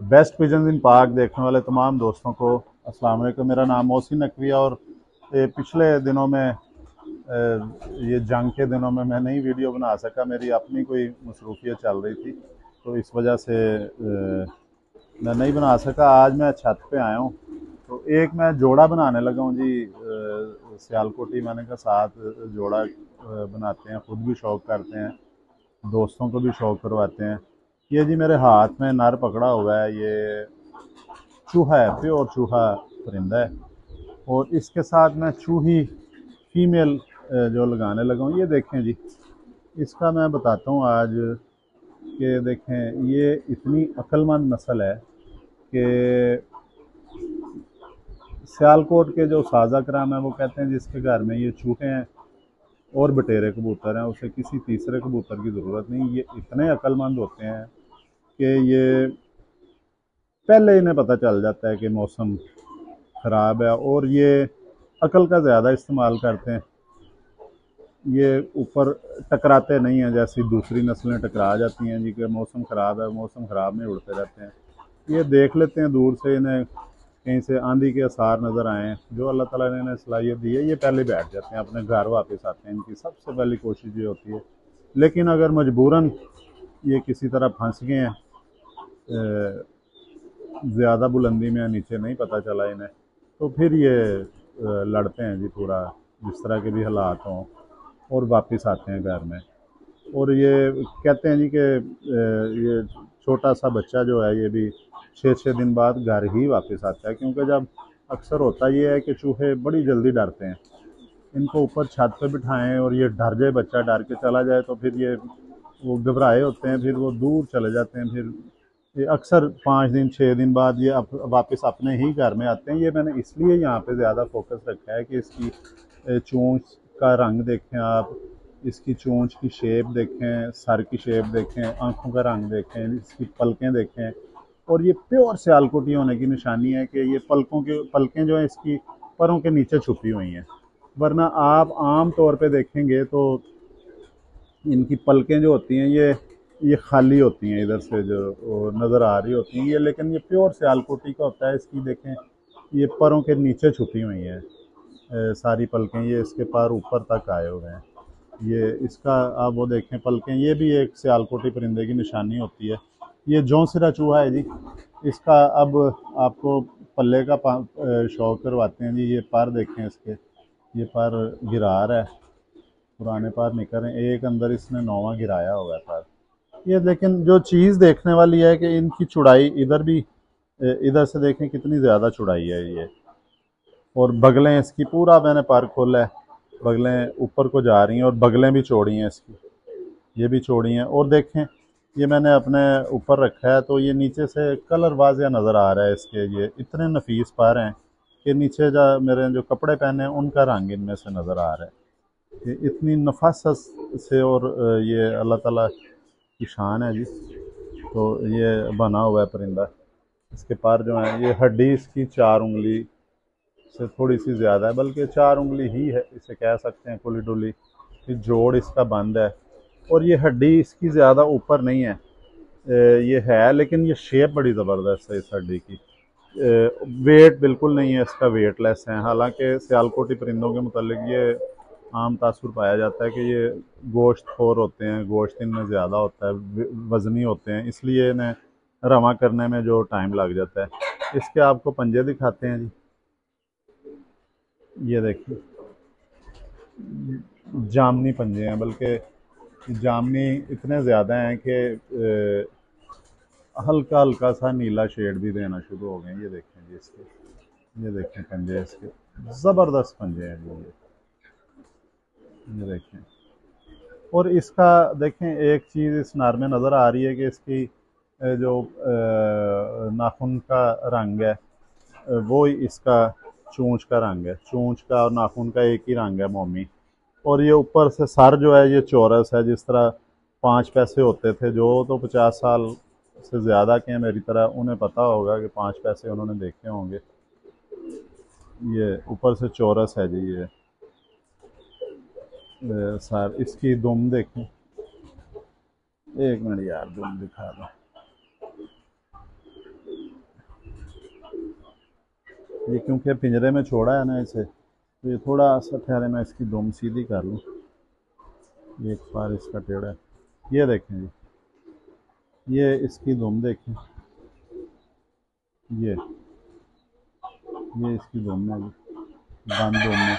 Best pigeons इन park देखने वाले तमाम दोस्तों को अस्सलाम वालेकुम। मेरा नाम मोहसिन नकवी है और पिछले दिनों में ये जंग के दिनों में मैं नई वीडियो बना सका, मेरी अपनी कोई मसरूफियत चल रही थी तो इस वजह से मैं नहीं बना सका। आज मैं छत पे आया हूँ तो एक मैं जोड़ा बनाने लगा हूँ जी। सियालकोटी मैंने का साथ जोड़ा बनाते हैं, खुद भी शौक करते हैं, दोस्तों को भी शौक करवाते हैं। ये जी मेरे हाथ में नर पकड़ा हुआ है, ये चूहा है, प्योर चूहा परिंदा है। और इसके साथ मैं चूही फीमेल जो लगाने लगा हूँ, ये देखें जी। इसका मैं बताता हूँ आज कि देखें ये इतनी अक्लमंद नस्ल है कि सियालकोट के जो साजा कराम है वो कहते हैं जिसके घर में ये चूहे हैं और बटेरे कबूतर हैं उसे किसी तीसरे कबूतर की ज़रूरत नहीं। ये इतने अक्लमंद होते हैं कि ये पहले इन्हें पता चल जाता है कि मौसम ख़राब है और ये अकल का ज़्यादा इस्तेमाल करते हैं। ये ऊपर टकराते नहीं हैं जैसी दूसरी नस्लें टकरा जाती हैं जी कि मौसम ख़राब है, मौसम ख़राब में उड़ते रहते हैं। ये देख लेते हैं दूर से, इन्हें कहीं से आंधी के आसार नज़र आए जो अल्लाह ताला ने इन्हें सलाहियत दी है, ये पहले बैठ जाते हैं, अपने घर वापस आते हैं। इनकी सबसे पहली कोशिश ये होती है। लेकिन अगर मजबूरन ये किसी तरह फंस गए हैं, ज़्यादा बुलंदी में नीचे नहीं पता चला इन्हें, तो फिर ये लड़ते हैं जी पूरा, जिस तरह के भी हालात हों, और वापस आते हैं घर में। और ये कहते हैं जी कि ये छोटा सा बच्चा जो है ये भी 6-6 दिन बाद घर ही वापस आता है, क्योंकि जब अक्सर होता ये है कि चूहे बड़ी जल्दी डरते हैं। इनको ऊपर छत पे बिठाएं और ये डर जाए, बच्चा डर के चला जाए, तो फिर ये वो घबराए होते हैं, फिर वो दूर चले जाते हैं। फिर ये अक्सर 5 दिन 6 दिन बाद ये वापस अपने ही घर में आते हैं। ये मैंने इसलिए यहाँ पे ज़्यादा फोकस रखा है कि इसकी चोंच का रंग देखें आप, इसकी चोंच की शेप देखें, सर की शेप देखें, आँखों का रंग देखें, इसकी पलकें देखें। और ये प्योर सियालकोटी होने की निशानी है कि ये पलकें जो हैं इसकी परों के नीचे छुपी हुई हैं। वरना आप आम तौर पे देखेंगे तो इनकी पलकें जो होती हैं ये खाली होती हैं, इधर से जो नज़र आ रही होती हैं ये, लेकिन ये प्योर सियालकोटी का होता है। इसकी देखें ये परों के नीचे छुपी हुई हैं सारी पलकें, ये इसके पर ऊपर तक आए हुए हैं। ये इसका आप वो देखें पलकें, ये भी एक सियालकोटी परिंदे की निशानी होती है। ये जौंसिरा चूहा है जी। इसका अब आपको पल्ले का शौक करवाते हैं जी। ये पर देखें इसके, ये पर गिरा रहा है, पुराने पर निकल रहे हैं, एक अंदर इसने नौवां गिराया हुआ है पर। ये लेकिन जो चीज़ देखने वाली है कि इनकी चौड़ाई इधर भी, इधर से देखें कितनी ज़्यादा चौड़ाई है ये। और बगलें इसकी, पूरा मैंने पर खोला है, बगलें ऊपर को जा रही हैं और बगलें भी चौड़ी हैं इसकी, ये भी चौड़ी हैं। और देखें ये मैंने अपने ऊपर रखा है तो ये नीचे से कलर वाज़िया नज़र आ रहा है इसके। ये इतने नफीस पर हैं कि नीचे जो मेरे जो कपड़े पहने हैं उनका रंग इनमें से नज़र आ रहा है। ये इतनी नफासत से, और ये अल्लाह ताला की शान है जी। तो ये बना हुआ है परिंदा। इसके पर जो है, ये हड्डी इसकी 4 उंगली से थोड़ी सी ज़्यादा है, बल्कि 4 उंगली ही है इसे कह सकते हैं, खुली डुली। ये जोड़ इसका बंद है और ये हड्डी इसकी ज़्यादा ऊपर नहीं है, ये है, लेकिन ये शेप बड़ी ज़बरदस्त है इस हड्डी की। वेट बिल्कुल नहीं है इसका, वेटलेस है। हालांकि सियालकोटी परिंदों के मुतालिक ये आम तासुर पाया जाता है कि ये गोश्त खोर होते हैं, गोश्त इनमें ज़्यादा होता है, वज़नी होते हैं, इसलिए इन्हें रवा करने में जो टाइम लग जाता है। इसके आपको पंजे दिखाते हैं जी। ये देखिए जामनी पंजे हैं, बल्कि जामनी इतने ज़्यादा हैं कि हल्का हल्का सा नीला शेड भी देना शुरू हो गए। ये देखें जी इसके, ये देखें पंजे इसके, ज़बरदस्त पंजे हैं जी ये देखें। और इसका देखें एक चीज़ इस नार में नज़र आ रही है कि इसकी जो नाखून का रंग है, वो इसका चोंच का रंग है। चोंच का और नाखून का एक ही रंग है, मोमी। और ये ऊपर से सर जो है ये चौरस है, जिस तरह 5 पैसे होते थे, जो तो 50 साल से ज़्यादा के हैं मेरी तरह, उन्हें पता होगा कि 5 पैसे उन्होंने देखे होंगे। ये ऊपर से चौरस है जी ये सर। इसकी दुम देखें, एक मिनट यार दुम दिखा दो। ये क्योंकि पिंजरे में छोड़ा है ना इसे, तो ये थोड़ा सा ठहरे, मैं इसकी दुम सीधी कर लूँ। ये एक बार इसका टेढ़ा है। ये देखें जी, ये इसकी दुम देखें, ये इसकी दुम है जी, बंद दुम है,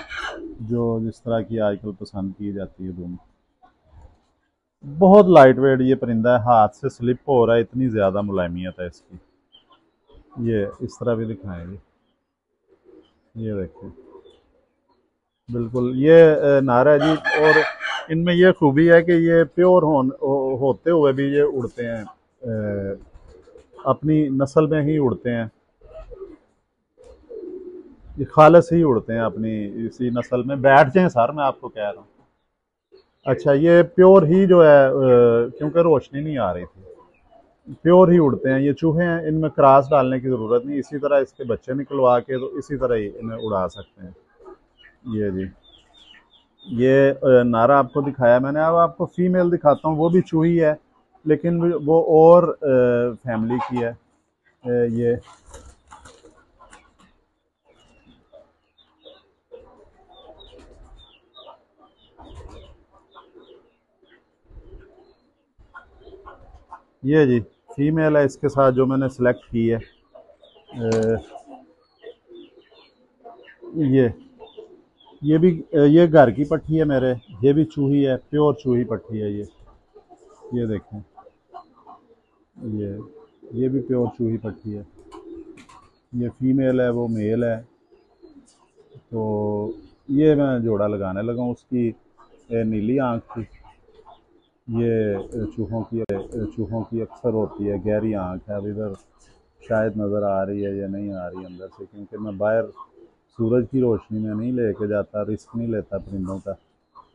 जो जिस तरह की आजकल पसंद की जाती है दुम। बहुत लाइट वेट ये परिंदा है, हाथ से स्लिप हो रहा है, इतनी ज़्यादा मुलायमियत है इसकी। ये इस तरह भी दिखाएंगे, ये देखिए, बिल्कुल ये नारा है जी। और इनमें ये खूबी है कि ये प्योर होते हुए भी ये उड़ते हैं, अपनी नस्ल में ही उड़ते हैं, ये खालस ही उड़ते हैं अपनी इसी नस्ल में। बैठ जाएं सर, मैं आपको कह रहा हूँ। अच्छा, ये प्योर ही जो है, क्योंकि रोशनी नहीं आ रही थी, प्योर ही उड़ते हैं। ये चूहे हैं, इनमें क्रॉस डालने की ज़रूरत नहीं, इसी तरह इसके बच्चे निकलवा के तो इसी तरह ही इन्हें उड़ा सकते हैं। ये जी, ये नारा आपको दिखाया मैंने। अब आपको फीमेल दिखाता हूँ, वो भी चूही है लेकिन वो और फैमिली की है। ये जी फीमेल है इसके साथ जो मैंने सेलेक्ट की है। ये ये भी ये घर की पट्टी है मेरे, ये भी चूही है, प्योर चूही पट्टी है ये देखें, ये ये भी प्योर चूही पट्टी है। ये फीमेल है, वो मेल है। तो ये मैं जोड़ा लगाने लगा हूँ। उसकी नीली आँख थी, ये चूहों की अक्सर होती है गहरी आँख है। अब इधर शायद नज़र आ रही है या नहीं आ रही अंदर से, क्योंकि मैं बाहर सूरज की रोशनी में नहीं लेके जाता, रिस्क नहीं लेता परिंदों का,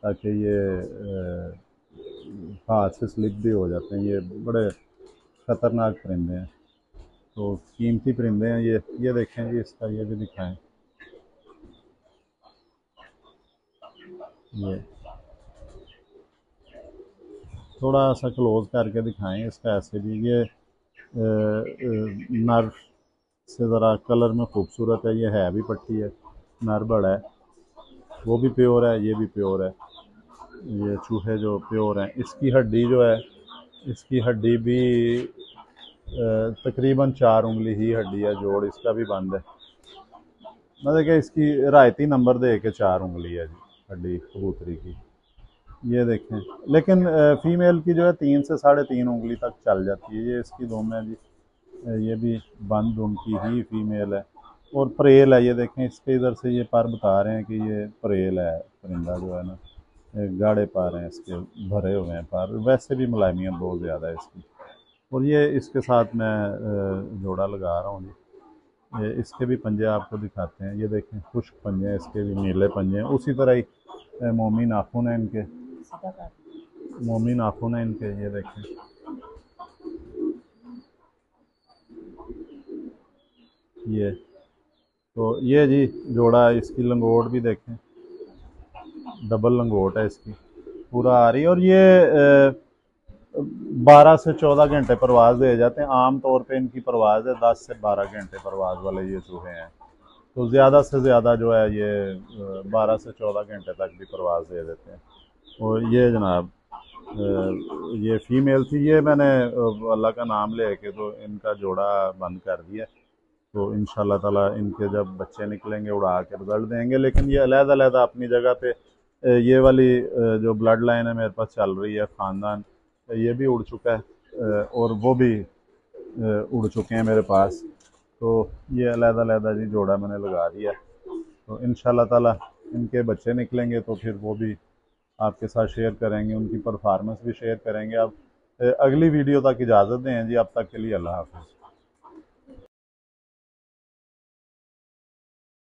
ताकि ये हाथ से स्लिप भी हो जाते हैं। ये बड़े ख़तरनाक परिंदे हैं, तो कीमती परिंदे हैं ये देखें जी, इसका ये भी दिखाएं। ये थोड़ा सा क्लोज करके दिखाएं इसका, ऐसे भी ये नर से ज़रा कलर में खूबसूरत है। ये है भी पट्टी है, नर बड़ा है, वो भी प्योर है, ये भी प्योर है। ये चूहे जो प्योर हैं, इसकी हड्डी जो है, इसकी हड्डी भी तकरीबन 4 उंगली ही हड्डी है, जोड़ इसका भी बंद है। मतलब कि इसकी रायती नंबर दे के 4 उंगली है जी हड्डी कबूतरी की। ये देखें, लेकिन फीमेल की जो है 3 से 3.5 उंगली तक चल जाती है। ये इसकी दुम है जी, ये भी बंद दुम की ही फीमेल है। और परेल है, ये देखें इसके इधर से ये पर बता रहे हैं कि ये परेल है, परिंदा जो है ना, गाढ़े पर हैं इसके, भरे हुए हैं पर, वैसे भी मुलायमियत बहुत ज़्यादा है इसकी। और ये इसके साथ मैं जोड़ा लगा रहा हूँ जी। इसके भी पंजे आपको दिखाते हैं, ये देखें खुश्क पंजे हैं इसके भी, नीले पंजे हैं। उसी तरह ही मोमी नाखून है इनके, मोमी नाखून है इनके, ये देखें। ये तो ये जी जोड़ा, इसकी लंगोट भी देखें, डबल लंगोट है इसकी, पूरा आ रही है। और ये 12 से 14 घंटे परवाज़ दे जाते हैं। आम तौर पे इनकी परवाज़ है 10 से 12 घंटे परवाज़ वाले ये चूहे हैं। तो ज़्यादा से ज़्यादा जो है ये 12 से 14 घंटे तक भी परवाज़ दे देते हैं। और ये जनाब ये फ़ीमेल थी, ये मैंने अल्लाह का नाम ले के तो इनका जोड़ा बंद कर दिया। तो इंशाल्लाह ताला इनके जब बच्चे निकलेंगे उड़ा के रिजल्ट देंगे। लेकिन ये अलग-अलग अपनी जगह पे, ये वाली जो ब्लड लाइन है मेरे पास चल रही है, ख़ानदान, ये भी उड़ चुका है और वो भी उड़ चुके हैं मेरे पास। तो ये अलग-अलग जी जोड़ा मैंने लगा दिया। तो इंशाल्लाह ताला इनके बच्चे निकलेंगे तो फिर वो भी आपके साथ शेयर करेंगे, उनकी परफॉर्मेंस भी शेयर करेंगे। अब अगली वीडियो तक इजाज़त दें जी, अब तक के लिए अल्लाह हाफ़िज़।